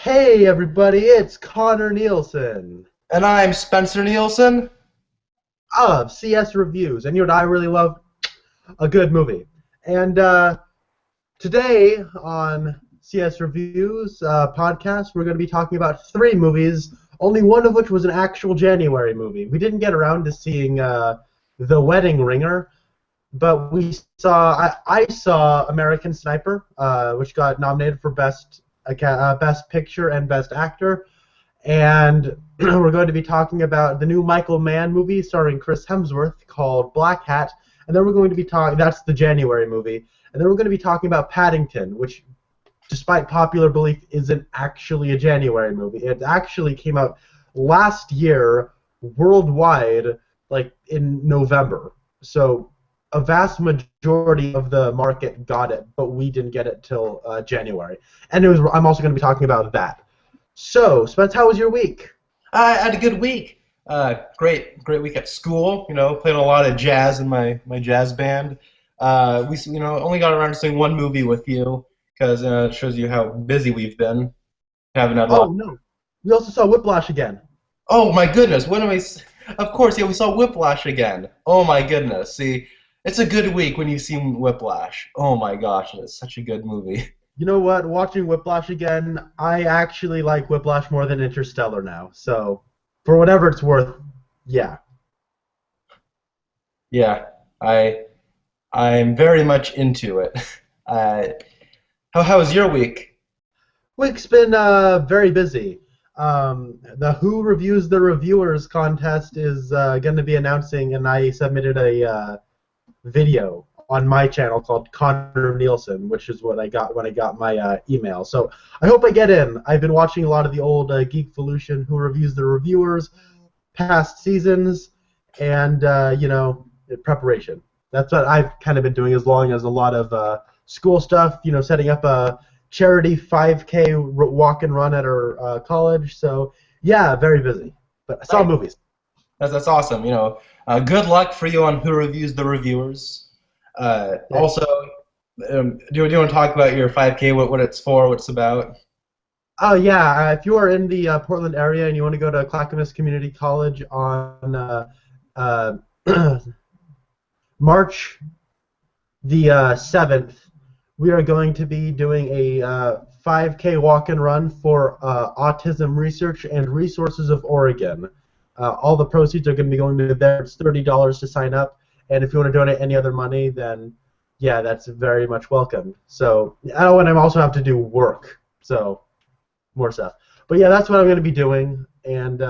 Hey everybody, it's Connor Nielsen And I'm Spencer Nielsen. of CS Reviews, and you and I really love a good movie. And today on CS Reviews podcast, we're going to be talking about three movies, only one of which was an actual January movie. We didn't get around to seeing The Wedding Ringer, but I saw American Sniper, which got nominated for Best Picture and Best Actor. And we're going to be talking about the new Michael Mann movie starring Chris Hemsworth called Blackhat. And then we're going to be talking, that's the January movie. And then we're going to be talking about Paddington, which, despite popular belief, isn't actually a January movie. It actually came out last year worldwide, like in November. So a vast majority of the market got it, but we didn't get it till January. And I'm also going to be talking about that. So, Spence, how was your week? I had a good week. Great week at school. Played a lot of jazz in my jazz band. We only got around to seeing one movie with you because it shows you how busy we've been. Haven't had a Oh, lot. no. We also saw Whiplash again. Oh my goodness! What am I? Of course, yeah, we saw Whiplash again. Oh my goodness! See, it's a good week when you've seen Whiplash. Oh my gosh, it's such a good movie. You know what? Watching Whiplash again, I actually like Whiplash more than Interstellar now. So, for whatever it's worth, yeah. Yeah, I'm very much into it. Uh, how was your week? Week's been very busy. The Who Reviews the Reviewers contest is going to be announcing, and I submitted a video on my channel called Connor Nielsen, which is what I got when I got my email. So I hope I get in. I've been watching a lot of the old Geekvolution Who Reviews the Reviewers, past seasons, and preparation. That's what I've kind of been doing, as long as a lot of school stuff. Setting up a charity 5K walk and run at our college. So yeah, very busy. But I saw Nice. movies. That's awesome. Good luck for you on Who Reviews the Reviewers. Thanks. Also, do you want to talk about your 5K? What it's for? What it's about? Oh yeah, if you are in the Portland area and you want to go to Clackamas Community College on uh, March the 7th, we are going to be doing a 5K walk and run for Autism Research and Resources of Oregon. All the proceeds are going to be going to there. It's $30 to sign up, and if you want to donate any other money, then yeah, that's very much welcome. So, oh, and I also have to do work, so more stuff. But yeah, that's what I'm going to be doing, and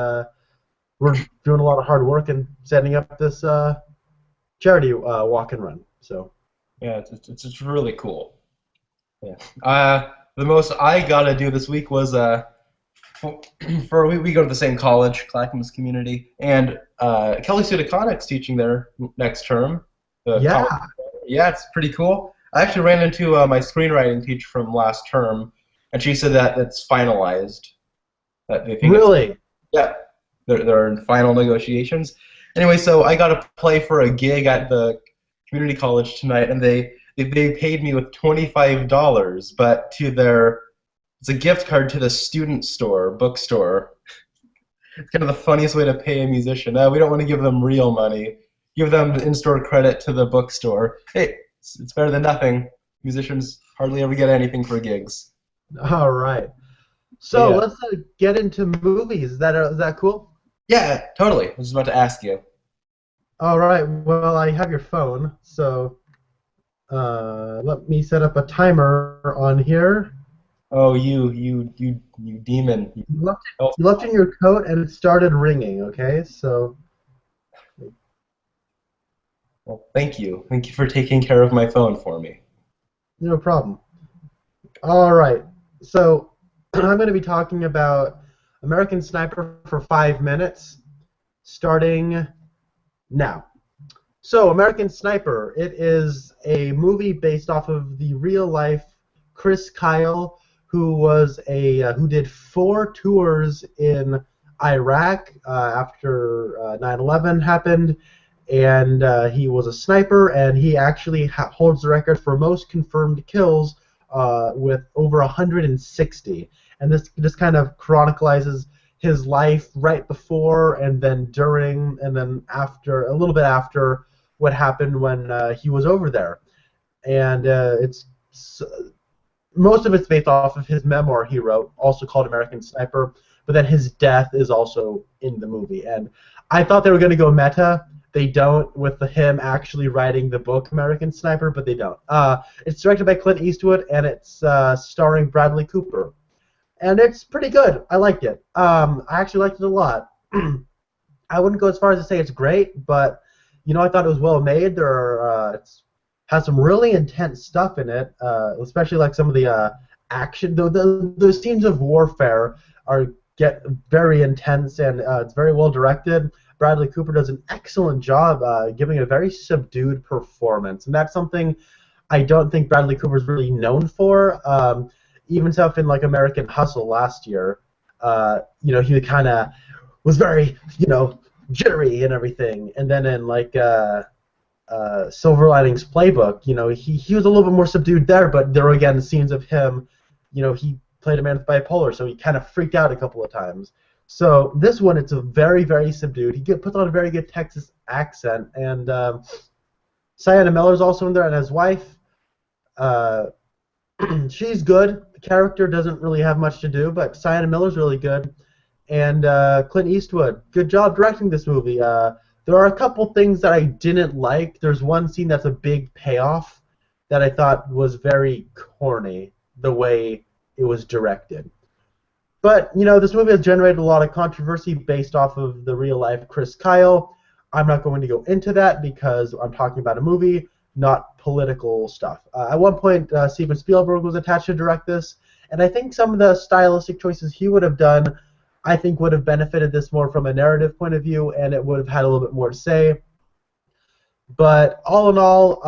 we're doing a lot of hard work and setting up this charity walk and run. So. Yeah, it's really cool. Yeah. The most I gotta do this week was we go to the same college, Clackamas Community, and Kelly Sudakonic's teaching there next term. Yeah. Yeah, it's pretty cool. I actually ran into my screenwriting teacher from last term, and she said that it's finalized. That they think Really? yeah, they're in final negotiations. Anyway, so I got to play for a gig at the community college tonight, and they paid me with $25, but it's a gift card to the student store, bookstore. It's kind of the funniest way to pay a musician. We don't want to give them real money. Give them in-store credit to the bookstore. Hey, it's better than nothing. Musicians hardly ever get anything for gigs. All right. So Yeah. let's get into movies. Is that cool? Yeah, totally. I was just about to ask you. All right. Well, I have your phone, so let me set up a timer on here. Oh, you demon. Oh, You left in your coat, and it started ringing. Okay, so well, thank you. Thank you for taking care of my phone for me. no problem. All right. So I'm going to be talking about American Sniper for 5 minutes, starting now. So, American Sniper, it is a movie based off of the real-life Chris Kyle, who did 4 tours in Iraq after 9/11 happened, and he was a sniper, and he actually holds the record for most confirmed kills with over 160. and this kind of chronicles his life right before and then during and then after, a little bit after what happened when he was over there. And it's most of it's based off of his memoir he wrote, also called American Sniper, but then his death is also in the movie. And I thought they were going to go meta. They don't, with him actually writing the book American Sniper, but they don't. It's directed by Clint Eastwood, and it's starring Bradley Cooper. And it's pretty good. I liked it. I actually liked it a lot. I wouldn't go as far as to say it's great, but I thought it was well made. It's has some really intense stuff in it, especially like some of the action. The scenes of warfare get very intense, and it's very well directed. Bradley Cooper does an excellent job giving a very subdued performance, and that's something I don't think Bradley Cooper's really known for. Even stuff in like American Hustle last year, he kind of was very, jittery and everything, and then in like Silver Linings Playbook, he was a little bit more subdued there, but there were again scenes of him, he played a man with bipolar, so he kind of freaked out a couple of times. So this one, it's a very, very subdued. He puts on a very good Texas accent, and Sienna Miller's also in there, and his wife, she's good. The character doesn't really have much to do, but Sienna Miller's really good. And Clint Eastwood, good job directing this movie. There are a couple things that I didn't like. There's one scene that's a big payoff that I thought was very corny, the way it was directed. But, this movie has generated a lot of controversy based off of the real-life Chris Kyle. I'm not going to go into that because I'm talking about a movie, not political stuff. At one point, Steven Spielberg was attached to direct this, and I think some of the stylistic choices he would have done, I think would have benefited this more from a narrative point of view, and it would have had a little bit more to say. But all in all,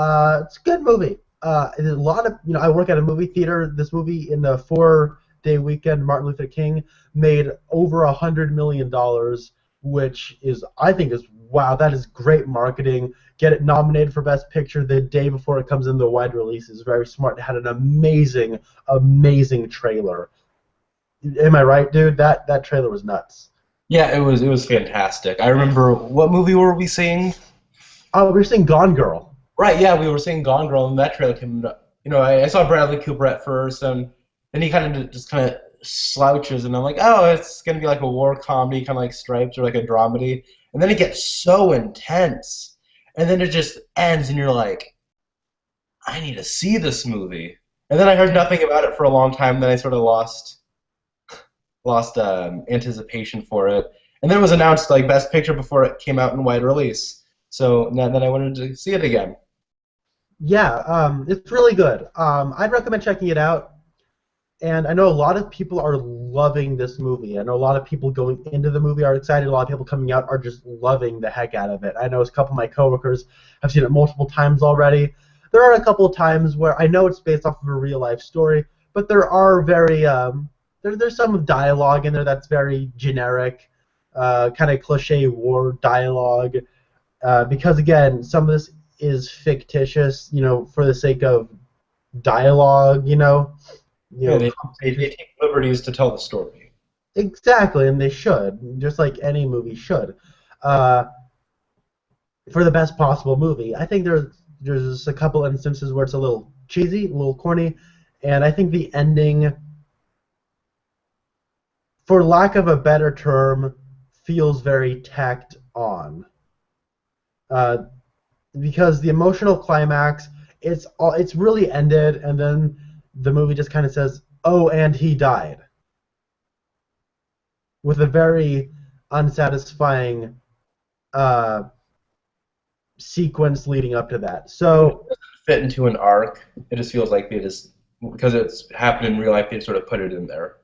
it's a good movie. There's a lot of, I work at a movie theater. This movie in the 4-day weekend, Martin Luther King, made over $100 million, which is, I think, is wow. That is great marketing. Get it nominated for Best Picture the day before it comes in the wide release is very smart. It had an amazing, amazing trailer. Am I right, dude? That trailer was nuts. Yeah, it was fantastic. I remember, what movie were we seeing? Oh, we were seeing Gone Girl. Right, yeah, we were seeing Gone Girl, and that trailer came up. I saw Bradley Cooper at first, and then he kind of just slouches, and I'm like, oh, it's going to be like a war comedy, kind of like Stripes, or like a dramedy. And then it gets so intense, and then it just ends, and you're like, I need to see this movie. And then I heard nothing about it for a long time, then I sort of lost anticipation for it. And then it was announced like Best Picture before it came out in wide release. So then I wanted to see it again. Yeah, it's really good. I'd recommend checking it out. And I know a lot of people are loving this movie. I know a lot of people going into the movie are excited. A lot of people coming out are just loving the heck out of it. I know a couple of my coworkers have seen it multiple times already. There are a couple of times where I know it's based off of a real-life story, but there are very there's some dialogue in there that's very generic, kind of cliche war dialogue, because again, some of this is fictitious, for the sake of dialogue, They take liberties to tell the story. Exactly, and they should, just like any movie should. For the best possible movie, I think there's a couple instances where it's a little cheesy, a little corny, and I think the ending, for lack of a better term, feels very tacked on. Because the emotional climax, it's really ended, and then the movie just kind of says, oh, and he died. With a very unsatisfying sequence leading up to that. So it doesn't fit into an arc. It just feels like because it's happened in real life, they sort of put it in there.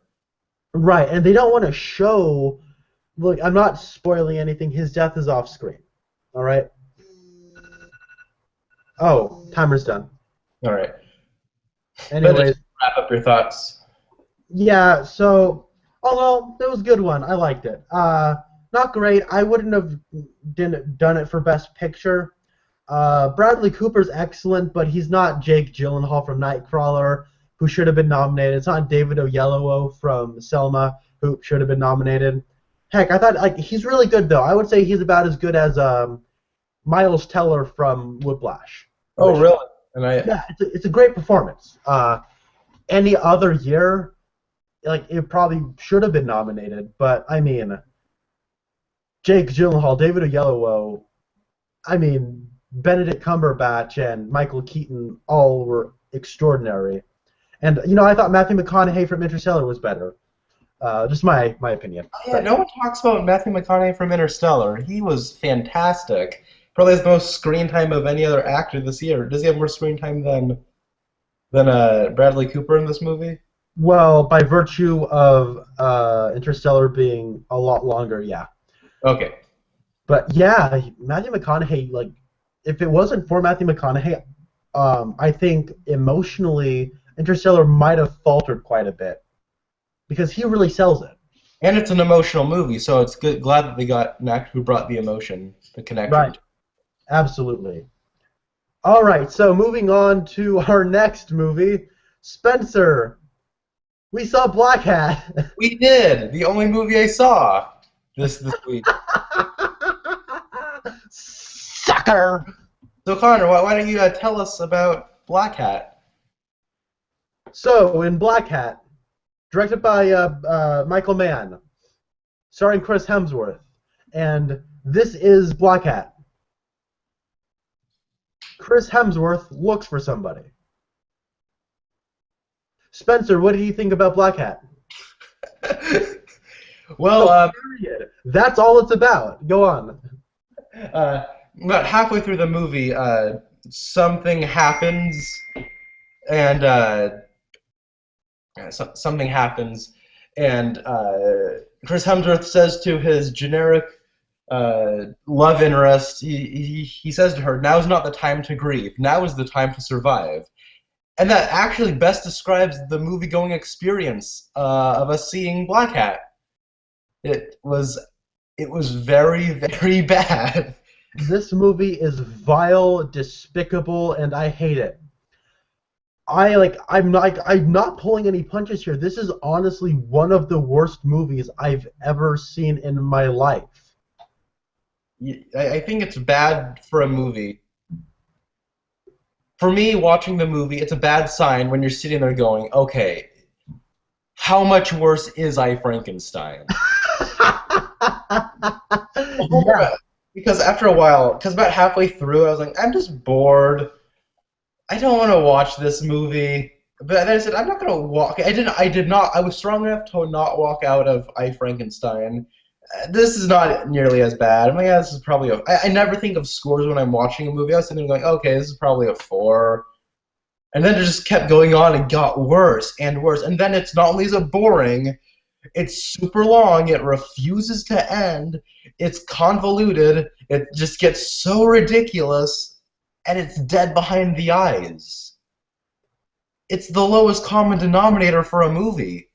Right, and they don't want to show. Look, I'm not spoiling anything. His death is off screen. All right. Oh, timer's done. All right. Anyways, wrap up your thoughts. Yeah. So, although it was a good one, I liked it. Not great. I wouldn't have done it for Best Picture. Bradley Cooper's excellent, but he's not Jake Gyllenhaal from Nightcrawler. who should have been nominated. It's not David Oyelowo from Selma who should have been nominated. Heck, I thought like he's really good though. I would say he's about as good as Miles Teller from Whiplash. Oh, really? And Yeah, it's a great performance. Any other year, like it probably should have been nominated, but I mean, Jake Gyllenhaal, David Oyelowo, I mean, Benedict Cumberbatch and Michael Keaton all were extraordinary. And I thought Matthew McConaughey from Interstellar was better. Just my opinion. Oh, yeah, no one talks about Matthew McConaughey from Interstellar. He was fantastic. Probably has the most screen time of any other actor this year. Does he have more screen time than Bradley Cooper in this movie? Well, by virtue of Interstellar being a lot longer, yeah. Okay. But yeah, Matthew McConaughey, like, if it wasn't for Matthew McConaughey, I think emotionally Interstellar might have faltered quite a bit because he really sells it. And it's an emotional movie, so it's good. Glad that they got an actor who brought the emotion, the connection. Right. Absolutely. All right, so moving on to our next movie, Spencer. We saw Blackhat. We did. The only movie I saw this week. Sucker. So Connor, why don't you tell us about Blackhat? So in Blackhat, directed by Michael Mann, starring Chris Hemsworth, and this is Blackhat. Chris Hemsworth looks for somebody. Spencer, what do you think about Blackhat? Well, period. That's all it's about. Go on. About halfway through the movie, something happens, and something happens, and Chris Hemsworth says to his generic love interest, he says to her, "Now's not the time to grieve. Now is the time to survive." And that actually best describes the movie-going experience of us seeing Blackhat. It was very, very bad. This movie is vile, despicable, and I hate it. I'm not pulling any punches here. This is honestly one of the worst movies I've ever seen in my life. I think it's bad for a movie. For me, watching the movie, it's a bad sign when you're sitting there going, okay, how much worse is I, Frankenstein? Yeah. Because after a while, because about halfway through, I was like, I'm just bored. I don't want to watch this movie. But then I said, I'm not going to walk. I did not. I was strong enough to not walk out of I, Frankenstein. This is not nearly as bad. I'm like, yeah, this is probably I never think of scores when I'm watching a movie. I was sitting there going, okay, this is probably a 4. And then it just kept going on and got worse and worse. And then it's not only is it boring, it's super long. It refuses to end. It's convoluted. It just gets so ridiculous, and it's dead behind the eyes. It's the lowest common denominator for a movie.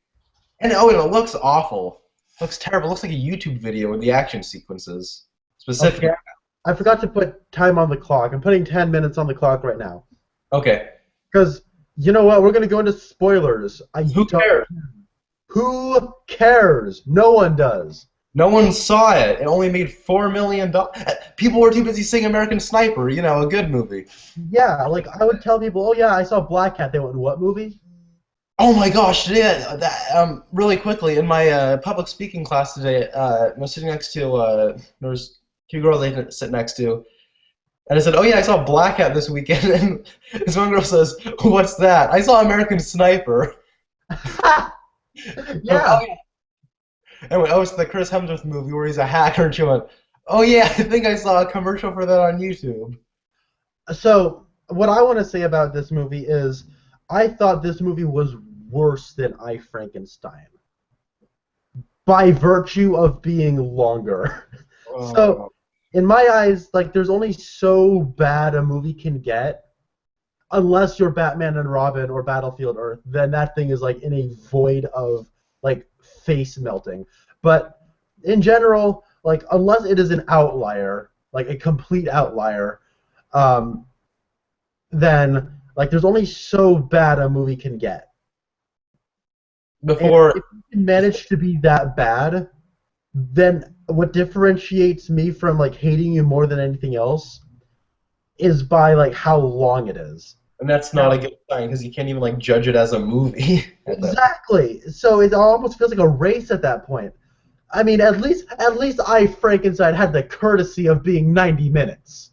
And it looks awful. It looks terrible. It looks like a YouTube video with the action sequences. Specifically. Okay. I forgot to put time on the clock. I'm putting 10 minutes on the clock right now. Okay. Because, you know what? We're going to go into spoilers. Who cares? Who cares? No one does. No one saw it. It only made $4 million. People were too busy seeing American Sniper, a good movie. Yeah, like I would tell people, oh yeah, I saw Blackhat. They went, what movie? Oh my gosh, yeah. Really quickly, in my public speaking class today, I was sitting next to, there was 2 girls I didn't sit next to, and I said, oh yeah, I saw Blackhat this weekend, and this one girl says, what's that? I saw American Sniper. Yeah. I went, oh, it's the Chris Hemsworth movie where he's a hacker, and she went, oh yeah, I think I saw a commercial for that on YouTube. So, what I want to say about this movie is, I thought this movie was worse than I, Frankenstein. By virtue of being longer. So, in my eyes, like, there's only so bad a movie can get, unless you're Batman and Robin or Battlefield Earth, then that thing is, like, in a void of, like, face melting. But, in general, like, unless it is an outlier, like, a complete outlier, then, like, there's only so bad a movie can get. before. If you can manage to be that bad, then what differentiates me from like hating you more than anything else is by like how long it is. And that's not Now, a good sign because you can't even like judge it as a movie. exactly. So it almost feels like a race at that point. I mean, at least I, Frankenstein, had the courtesy of being 90 minutes.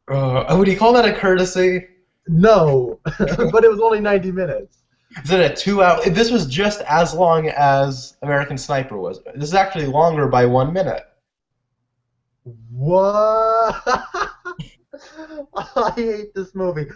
Would you call that a courtesy? No, but it was only 90 minutes. Is it a 2 hour? This was just as long as American Sniper was. This is actually longer by 1 minute. What? I hate this movie.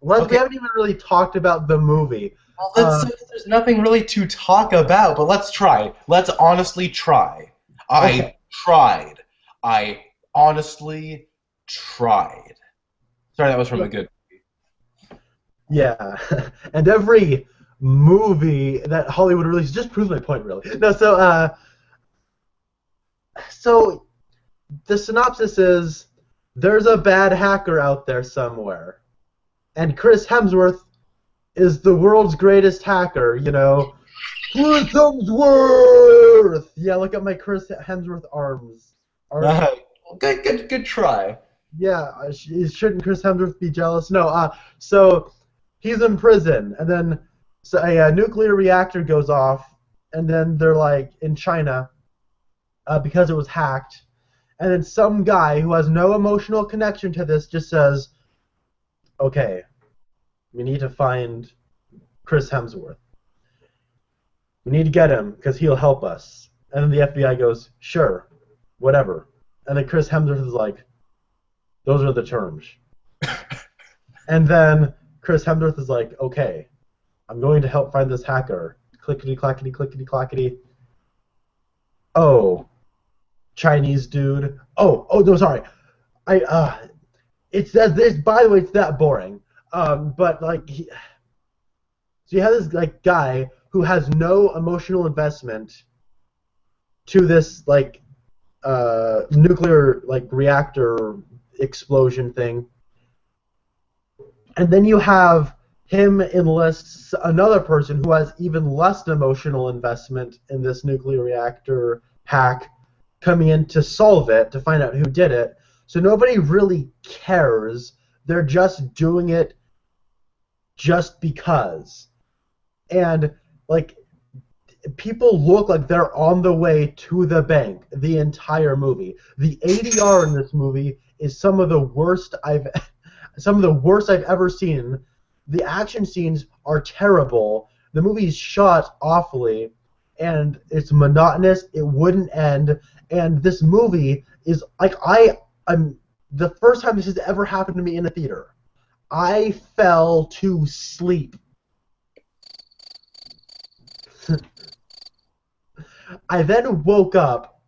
We Okay, haven't even really talked about the movie. well, there's nothing really to talk about, but let's try. Let's honestly try. Okay. I tried. I honestly tried. Sorry, that was from a good. Yeah, and every movie that Hollywood releases just proves my point, really. No, so the synopsis is there's a bad hacker out there somewhere, and Chris Hemsworth is the world's greatest hacker. Chris Hemsworth. Yeah, look at my Chris Hemsworth arms. Good try. Yeah, shouldn't Chris Hemsworth be jealous? No. So he's in prison, and then a nuclear reactor goes off, and then they're like in China because it was hacked, and then some guy who has no emotional connection to this just says, "Okay, we need to find Chris Hemsworth. We need to get him because he'll help us." And then the FBI goes, "Sure, whatever." And then Chris Hemsworth is like, "Those are the terms." And then Chris Hemsworth is like, "Okay, I'm going to help find this hacker." Clickety clackety clickety clackety. Oh, Chinese dude. Oh no, sorry. It's that this. By the way, it's that boring. But like, so you have this like guy who has no emotional investment to this like nuclear like reactor explosion thing. And then you have him enlists another person who has even less emotional investment in this nuclear reactor hack coming in to solve it, to find out who did it. So nobody really cares. They're just doing it just because. And, like, people look like they're on the way to the bank the entire movie. The ADR in this movie is some of the worst I've ever seen. The action scenes are terrible. The movie's shot awfully, and it's monotonous. It wouldn't end. And this movie is like I'm the first time this has ever happened to me in a theater. I fell to sleep. I then woke up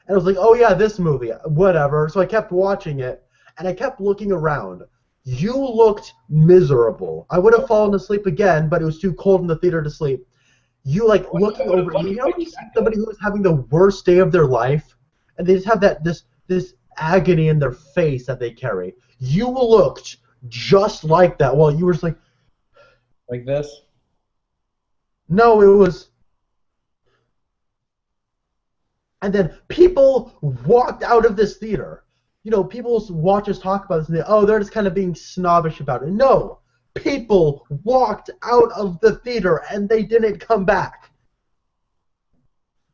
and I was like, "Oh yeah, this movie, whatever." So I kept watching it, and I kept looking around. You looked miserable. I would have fallen asleep again, but it was too cold in the theater to sleep. You like looking over. You know when you see somebody who is having the worst day of their life, and they just have this agony in their face that they carry. You looked just like that. Well, you were just like this. No, it was. And then people walked out of this theater. People watch us talk about this and they're just kind of being snobbish about it. No, people walked out of the theater and they didn't come back.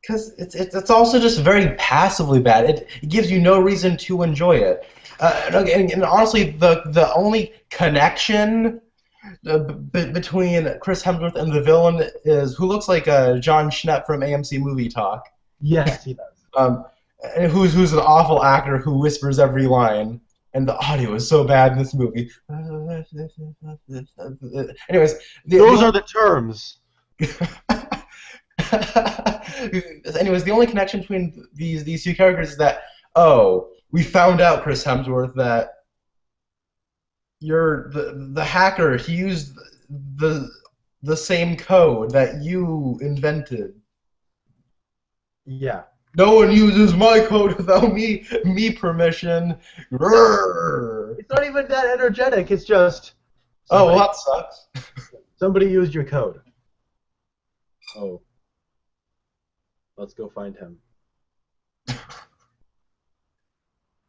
Because it's also just very passively bad. It gives you no reason to enjoy it. And honestly, the only connection between Chris Hemsworth and the villain is who looks like John Schnepp from AMC Movie Talk. Yes, he does. Who's an awful actor who whispers every line, and the audio is so bad in this movie. Anyways, those are the terms. Anyways, the only connection between these two characters is that we found out, Chris Hemsworth, that you're the hacker. He used the same code that you invented. Yeah. No one uses my code without me permission. Rrr. It's not even that energetic. It's just. Oh, well, that sucks. Somebody used your code. Oh, let's go find him.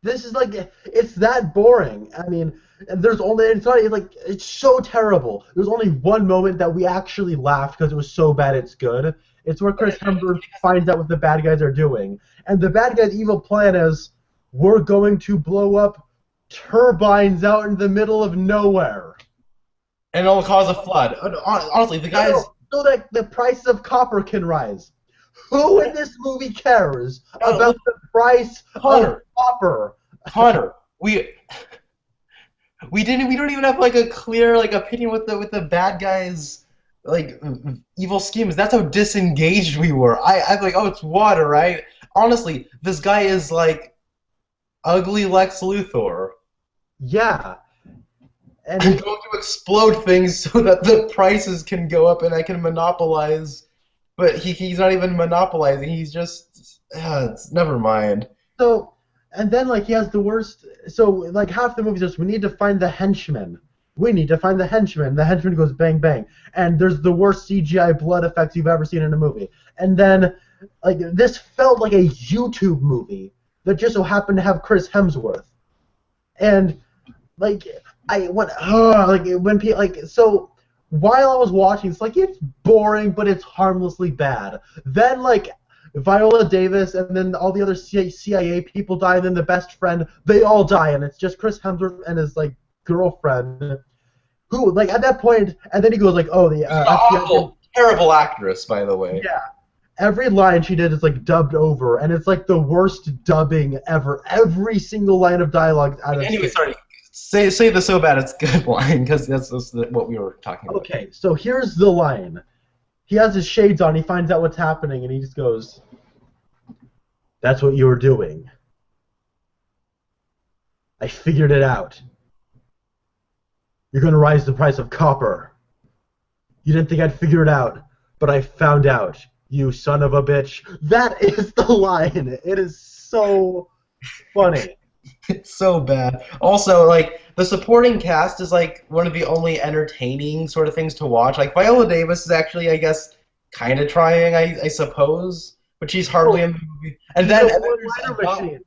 This is like it's that boring. I mean, there's only it's not it's like it's so terrible. There's only one moment that we actually laughed because it was so bad it's good. It's where Chris Hemsworth finds out what the bad guys are doing, and the bad guys' evil plan is we're going to blow up turbines out in the middle of nowhere. And it'll cause a flood. Honestly, the guys. So that the price of copper can rise. Who in this movie cares about the price of copper? Connor, we don't even have like a clear like opinion with the bad guys like evil schemes. That's how disengaged we were. I'm like, oh, it's water, right? Honestly, this guy is like ugly Lex Luthor. Yeah. And I'm going to explode things so that the prices can go up and I can monopolize. But he's not even monopolizing. He's just never mind. So and then like he has the worst. So like half the movie is just we need to find the henchman. We need to find the henchman. The henchman goes bang bang, and there's the worst CGI blood effects you've ever seen in a movie. And then like this felt like a YouTube movie that just so happened to have Chris Hemsworth, and like I went like when people like so. While I was watching, it's like it's boring, but it's harmlessly bad. Then like Viola Davis and then all the other CIA people die, and then the best friend, they all die, and it's just Chris Hemsworth and his like girlfriend, who like at that point, and then he goes like, oh the awful, terrible actress, by the way. Yeah, every line she did is like dubbed over, and it's like the worst dubbing ever. Every single line of dialogue. Anyway, sorry. Say the so bad it's good line, because that's what we were talking about. Okay, so here's the line. He has his shades on, he finds out what's happening, and he just goes, "That's what you were doing. I figured it out. You're going to raise the price of copper. You didn't think I'd figure it out, but I found out, you son of a bitch." That is the line. It is so funny. It's so bad. Also, like, the supporting cast is, like, one of the only entertaining sort of things to watch. Like, Viola Davis is actually, I guess, kind of trying, I suppose, but she's hardly in the movie. And then... machine.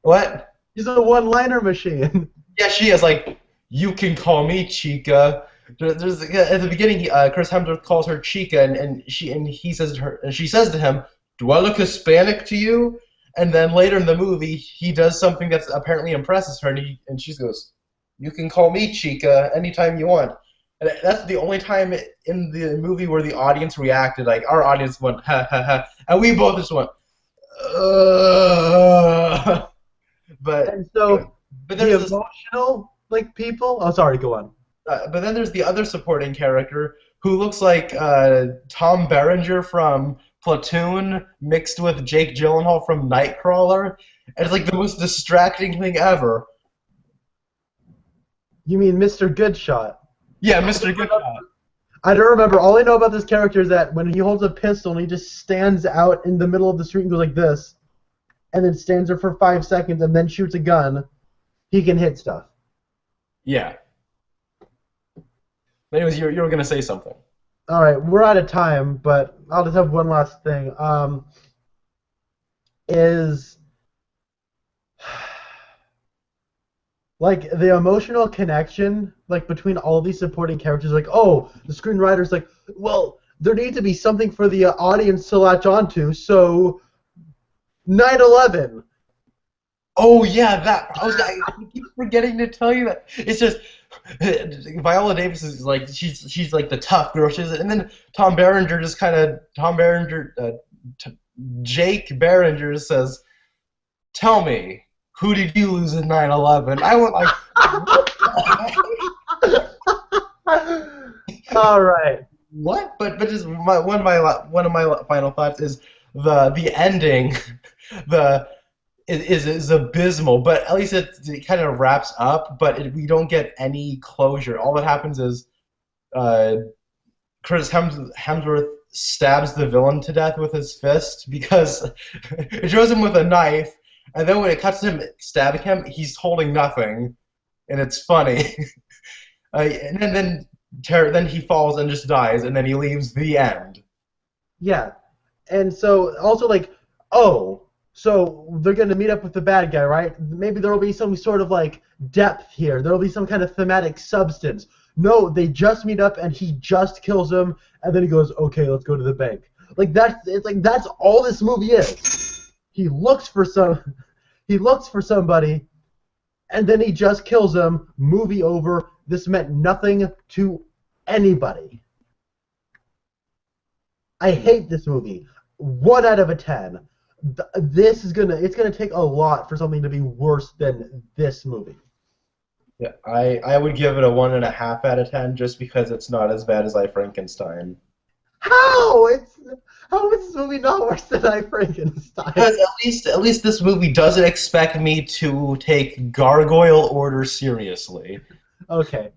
What? She's a one-liner machine. Yeah, she is, like, you can call me Chica. There's at the beginning, Chris Hemsworth calls her Chica, and she says to him, "Do I look Hispanic to you?" And then later in the movie, he does something that apparently impresses her, and she goes, "You can call me Chica anytime you want." And that's the only time in the movie where the audience reacted. Like, our audience went, ha, ha, ha. And we both just went, ugh. And so, but the emotional, like, people... Oh, sorry, go on. But then there's the other supporting character who looks like Tom Berenger from Platoon mixed with Jake Gyllenhaal from Nightcrawler. And it's like the most distracting thing ever. You mean Mr. Goodshot? Yeah, Mr. Goodshot. I don't remember. All I know about this character is that when he holds a pistol and he just stands out in the middle of the street and goes like this, and then stands there for 5 seconds and then shoots a gun, he can hit stuff. Yeah. Anyways, you were going to say something. All right, we're out of time, but I'll just have one last thing. Is like the emotional connection like between all these supporting characters, like, oh, the screenwriter's like, well, there needs to be something for the audience to latch onto, so 9/11. Oh yeah, I keep forgetting to tell you that. It's just Viola Davis is like she's like the tough girl, and then Jake Berenger says, "Tell me, who did you lose in 9/11?" I went like, all right. What? But just one of my final thoughts is the ending, is abysmal, but at least it kind of wraps up, but we don't get any closure. All that happens is Chris Hemsworth stabs the villain to death with his fist because it shows him with a knife, and then when it cuts to him stabbing him, he's holding nothing, and it's funny. And then he falls and just dies, and then he leaves. The end. Yeah. And so also like, oh, so they're gonna meet up with the bad guy, right? Maybe there will be some sort of like depth here. There will be some kind of thematic substance. No, they just meet up and he just kills him, and then he goes, okay, let's go to the bank. Like that's all this movie is. He looks for he looks for somebody, and then he just kills him. Movie over. This meant nothing to anybody. I hate this movie. 1 out of 10. It's gonna take a lot for something to be worse than this movie. Yeah, I would give it a 1.5 out of 10 just because it's not as bad as I Frankenstein. How? How is this movie not worse than I Frankenstein? Because at least this movie doesn't expect me to take gargoyle order seriously. Okay.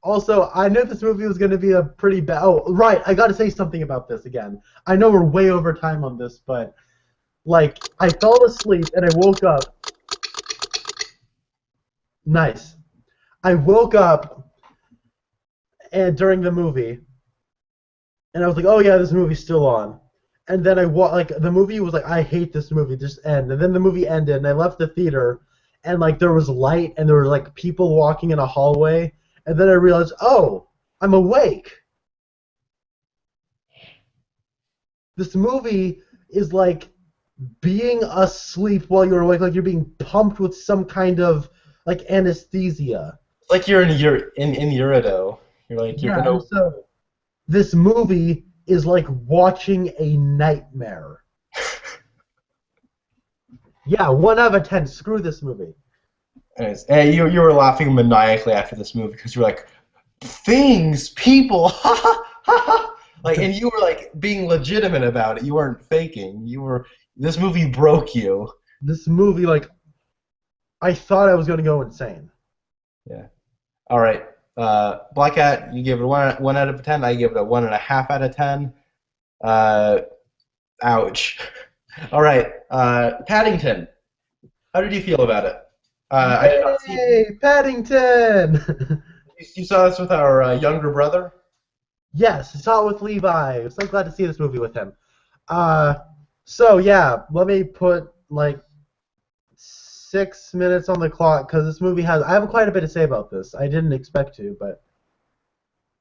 Also, I knew this movie was gonna be a pretty bad. Oh, right. I got to say something about this again. I know we're way over time on this, but like I fell asleep and I woke up. Nice. I woke up and during the movie, and I was like, oh yeah, this movie's still on. And then like the movie was like, I hate this movie, just end. And then the movie ended, and I left the theater, and like there was light, and there were like people walking in a hallway, and then I realized, oh, I'm awake. This movie is like being asleep while you're awake, like you're being pumped with some kind of like anesthesia. It's like you're in Urido. You're like you're Yeah, gonna. so this movie is like watching a nightmare. Yeah, 1 out of 10. Screw this movie. Anyways, and you were laughing maniacally after this movie because you were like, things, people, ha ha ha ha. Like, and you were like being legitimate about it. You weren't faking. This movie broke you. This movie, like, I thought I was gonna go insane. Yeah. All right. Blackhat, you gave it a 1 out of 10. I give it a 1.5 out of 10. Ouch. All right. Paddington. How did you feel about it? I did not see. Yay, Paddington! You saw this with our younger brother. Yes, I saw it with Levi. I'm so glad to see this movie with him. So yeah, let me put like 6 minutes on the clock because this movie I have quite a bit to say about this. I didn't expect to, but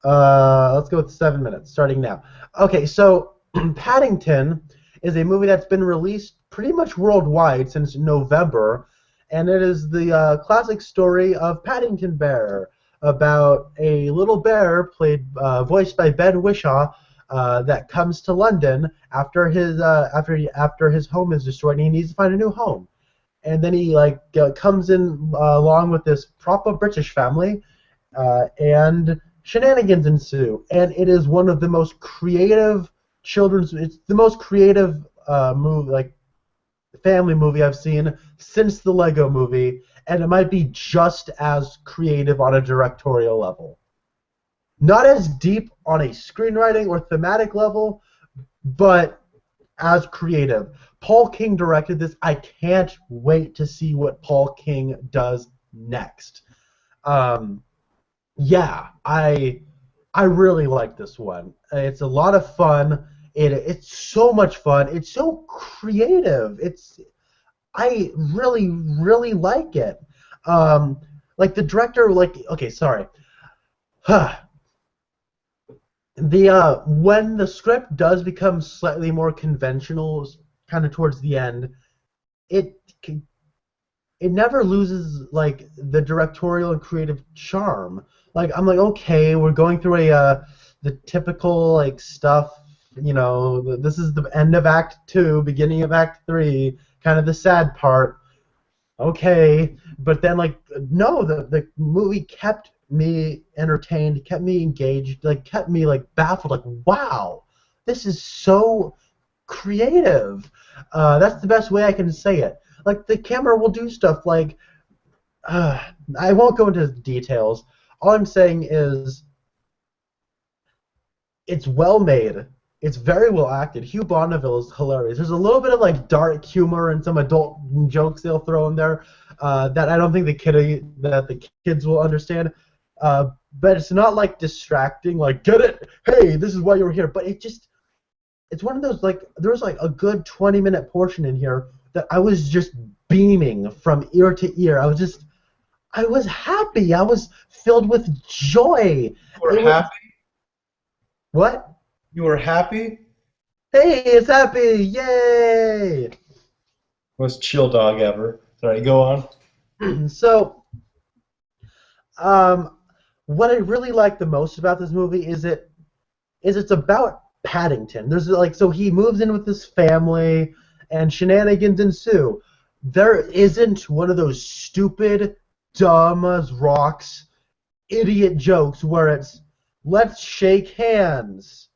let's go with 7 minutes starting now. Okay, so Paddington is a movie that's been released pretty much worldwide since November, and it is the classic story of Paddington Bear about a little bear voiced by Ben Whishaw that comes to London after his home is destroyed and he needs to find a new home. And then he comes in along with this proper British family, and shenanigans ensue. And it is one of the most creative It's the most creative family movie I've seen since the Lego Movie, and it might be just as creative on a directorial level. Not as deep on a screenwriting or thematic level, but as creative. Paul King directed this. I can't wait to see what Paul King does next. Yeah, I really like this one. It's a lot of fun. It's so much fun. It's so creative. I really, really like it. Like the director, okay, sorry. When the script does become slightly more conventional, kind of towards the end, it never loses like the directorial and creative charm. Like I'm like, okay, we're going through the typical like stuff. This is the end of Act 2, beginning of Act 3, kind of the sad part. Okay, but then like no, the movie kept me entertained, kept me engaged, like kept me like baffled, like wow, this is so creative. That's the best way I can say it. Like the camera will do stuff like I won't go into details. All I'm saying is it's well made. It's very well acted. Hugh Bonneville is hilarious. There's a little bit of like dark humor and some adult jokes they'll throw in there that I don't think the kids will understand. But it's not like distracting. Like get it? Hey, this is why you're here. But it's one of those, like, there was like a good 20-minute portion in here that I was just beaming from ear to ear. I was happy. I was filled with joy. You were It was happy? what? You were happy? Hey, it's happy! Yay! Most chill dog ever. Sorry, go on. So, um, what I really like the most about this movie is it's about Paddington. There's like, so he moves in with his family, and shenanigans ensue. There isn't one of those stupid, dumb as rocks, idiot jokes where it's let's shake hands.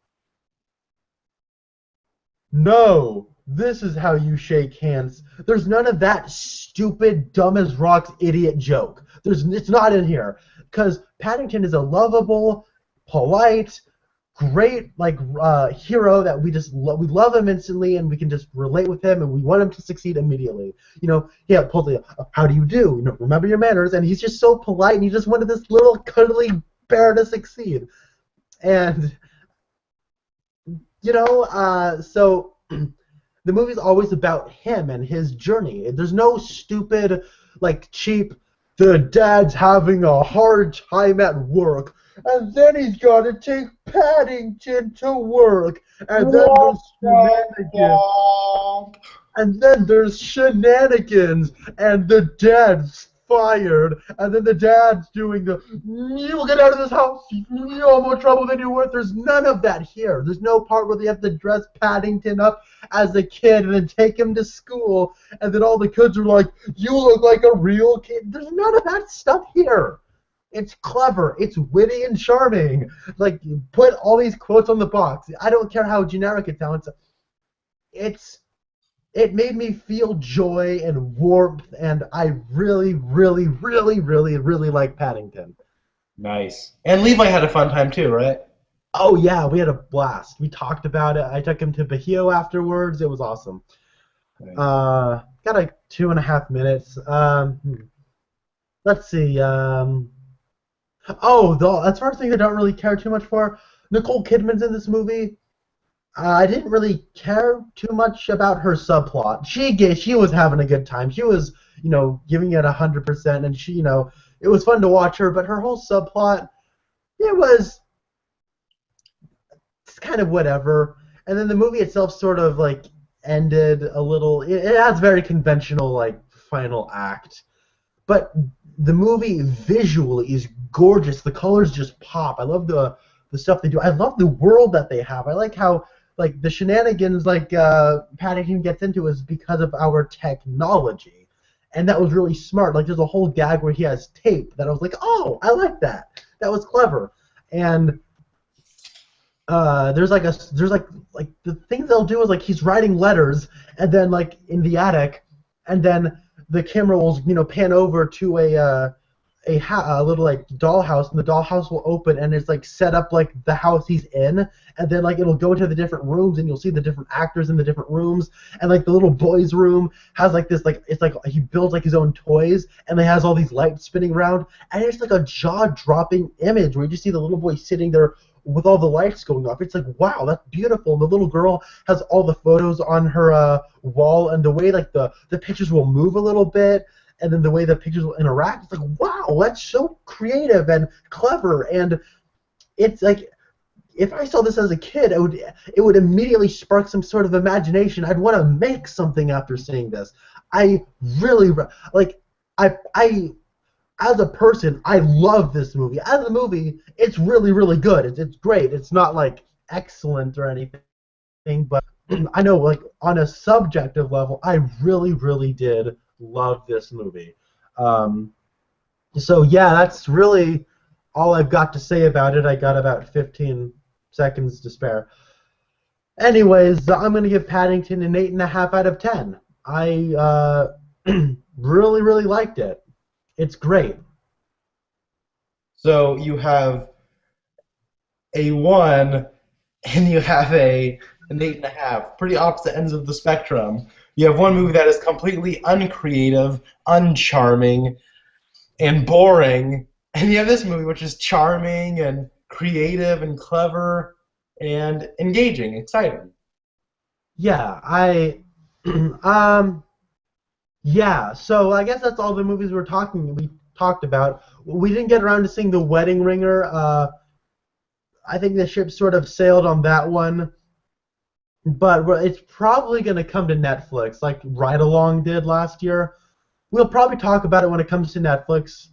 No, this is how you shake hands. There's none of that stupid, dumb as rocks, idiot joke. It's not in here because Paddington is a lovable, polite, great hero that we love him instantly, and we can just relate with him, and we want him to succeed immediately. Yeah, pulls the how do you do? Remember your manners, and he's just so polite, and he just wanted this little cuddly bear to succeed, and so the movie's always about him and his journey. There's no stupid, like, cheap, the dad's having a hard time at work, and then he's got to take Paddington to work, and then there's shenanigans, and the dad's fired, and then the dad's doing the you'll get out of this house, you're more trouble than you're worth. There's none of that here. There's no part where they have to dress Paddington up as a kid and then take him to school, and then all the kids are like, you look like a real kid. There's none of that stuff here. It's clever, it's witty and charming. Like, you put all these quotes on the box. I don't care how generic it sounds. It made me feel joy and warmth, and I really, really, really, really, really like Paddington. Nice. And Levi had a fun time too, right? Oh yeah, we had a blast. We talked about it. I took him to Bahio afterwards. It was awesome. Nice. Got like 2.5 minutes. Let's see. As far as things I don't really care too much for, Nicole Kidman's in this movie. I didn't really care too much about her subplot. She was having a good time. She was, giving it 100%, and it was fun to watch her. But her whole subplot, it's kind of whatever. And then the movie itself sort of like ended a little. It has very conventional like final act, but the movie visually is gorgeous. The colors just pop. I love the stuff they do. I love the world that they have. I like how like the shenanigans Paddington gets into is because of our technology, and that was really smart. Like there's a whole gag where he has tape that I was like, oh, I like that. That was clever. And there's the things they'll do is like he's writing letters, and then like in the attic, and then the camera will pan over to a little like dollhouse, and the dollhouse will open, and it's like set up like the house he's in, and then like it'll go into the different rooms, and you'll see the different actors in the different rooms, and like the little boy's room has like this like it's like he builds like his own toys, and he has all these lights spinning around, and it's like a jaw-dropping image where you just see the little boy sitting there with all the lights going off. It's like, wow, that's beautiful. And the little girl has all the photos on her wall, and the way like the pictures will move a little bit, and then the way the pictures will interact, it's like, wow, that's so creative and clever. And it's like, if I saw this as a kid, it would immediately spark some sort of imagination. I'd want to make something after seeing this. I really like. I as a person, I love this movie. As a movie, it's really, really good. It's great. It's not like excellent or anything, but I know like on a subjective level, I really, really did love this movie. So yeah, that's really all I've got to say about it. I got about 15 seconds to spare. Anyways, I'm going to give Paddington an 8.5 out of 10. I really, really liked it. It's great. So you have a 1 and you have an 8.5. Pretty opposite ends of the spectrum. You have one movie that is completely uncreative, uncharming, and boring, and you have this movie which is charming and creative and clever and engaging, exciting. Yeah, yeah. So I guess that's all the movies we talked about. We didn't get around to seeing The Wedding Ringer. I think the ship sort of sailed on that one, but it's probably going to come to Netflix, like Ride Along did last year. We'll probably talk about it when it comes to Netflix.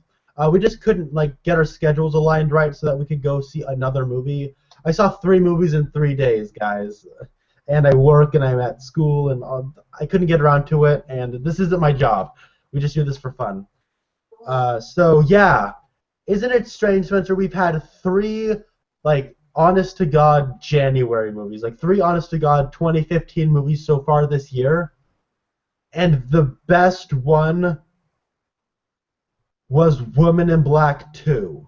We just couldn't like get our schedules aligned right so that we could go see another movie. I saw 3 movies in 3 days, guys, and I work and I'm at school and I couldn't get around to it. And this isn't my job. We just do this for fun. So yeah, isn't it strange, Spencer? We've had 3 like honest to God January movies, like 3 honest to God 2015 movies so far this year, and the best one was Woman in Black 2.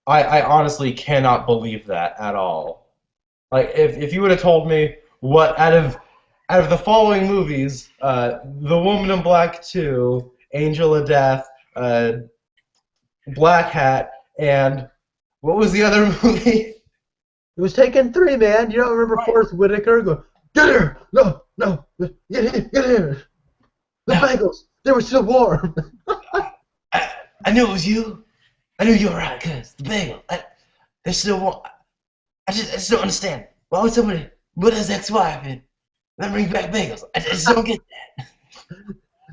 I honestly cannot believe that at all. Like, if you would have told me what out of the following movies, The Woman in Black 2, Angel of Death, Blackhat, and what was the other movie? It was Taken 3, man. You don't remember Right. Forrest Whitaker go, get here! No, no, get here, get here! The No, bagels, they were still warm. I knew it was you. I knew you were right, cause the bagel. They still want. I just don't understand. Why would somebody put his ex-wife and then bring back bagels? I just don't get that.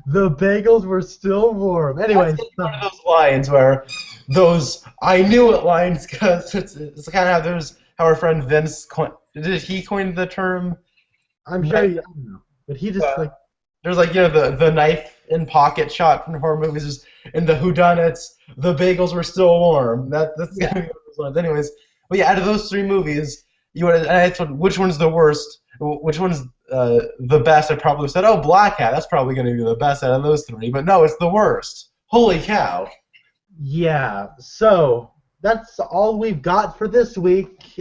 The bagels were still warm. That's Anyways, gonna be one of those lines where those I knew it lines, because it's kind of how our friend Vince did he coin the term? I'm sure Knife, I don't know, but he just like there's like the knife in pocket shot from horror movies, just in the whodunits. The bagels were still warm. That's yeah. gonna be one of those ones. Anyways, but yeah, out of those 3 movies, you would which one's the worst? Which one's the best? I probably said, oh, Blackhat. That's probably gonna be the best out of those 3. But no, it's the worst. Holy cow! Yeah, so that's all we've got for this week.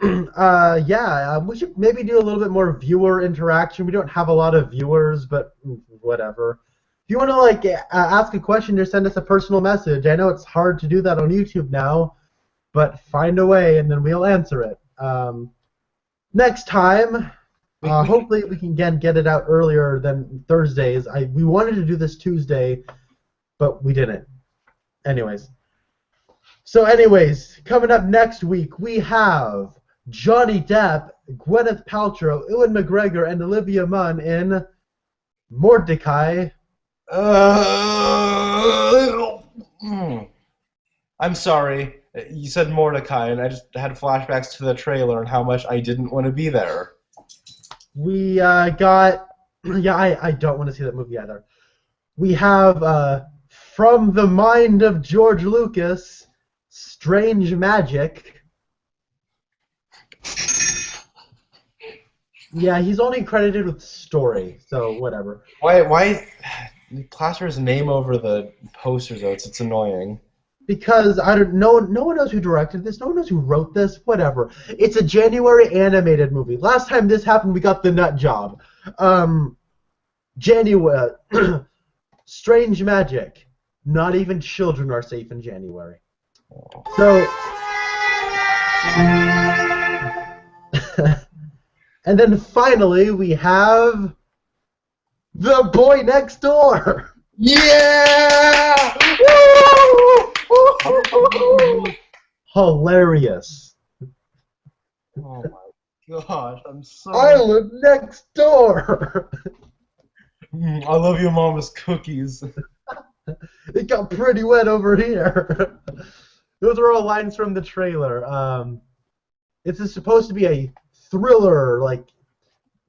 Yeah, we should maybe do a little bit more viewer interaction. We don't have a lot of viewers, but whatever. If you want to like ask a question or send us a personal message, I know it's hard to do that on YouTube now, but find a way and then we'll answer it. Next time, We hopefully we can again get it out earlier than Thursdays. We wanted to do this Tuesday, but we didn't. Anyways. So anyways, coming up next week, we have Johnny Depp, Gwyneth Paltrow, Ewan McGregor, and Olivia Munn in Mordecai. mm. I'm sorry. You said Mordecai, and I just had flashbacks to the trailer and how much I didn't want to be there. We got... Yeah, I don't want to see that movie either. We have, from the mind of George Lucas, Strange Magic. Yeah, he's only credited with story, so whatever. Why plaster his name over the posters, though? It's annoying. Because no one knows who directed this, no one knows who wrote this, whatever. It's a January animated movie. Last time this happened, we got the nut job. January, Strange Magic. Not even children are safe in January. So, and then finally we have The Boy Next Door. Yeah! Hilarious. Oh my gosh, I'm so. I live next door. I love your mama's cookies. It got pretty wet over here. Those are all lines from the trailer. It's supposed to be a thriller like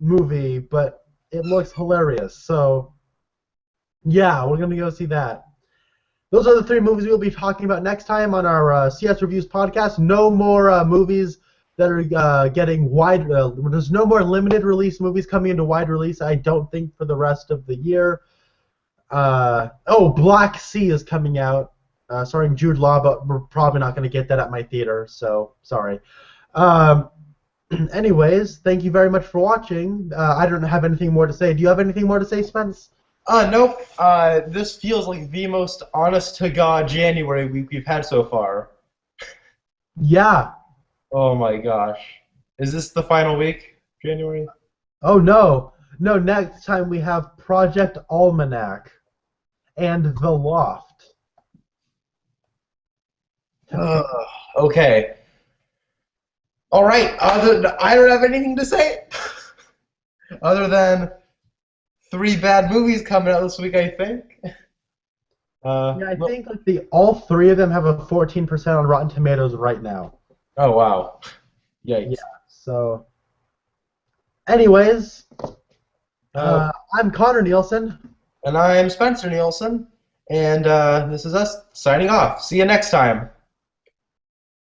movie, but it looks hilarious. So yeah, we're gonna go see that. Those are the 3 movies we'll be talking about next time on our CS Reviews podcast. No more movies that are getting wide. There's no more limited release movies coming into wide release, I don't think, for the rest of the year. Black Sea is coming out, starring Jude Law, but we're probably not going to get that at my theater, so sorry. Anyways, thank you very much for watching. I don't have anything more to say. Do you have anything more to say, Spence? Nope. This feels like the most honest-to-God January we've had so far. Yeah. Oh my gosh. Is this the final week, January? Oh no, no. Next time we have Project Almanac and The Loft. Okay. All right. I don't have anything to say other than 3 bad movies coming out this week, I think. Yeah, I think like all 3 of them have a 14% on Rotten Tomatoes right now. Oh wow. Yikes. Yeah. So, anyways, I'm Connor Nielsen. And I'm Spencer Nielsen, and this is us signing off. See you next time.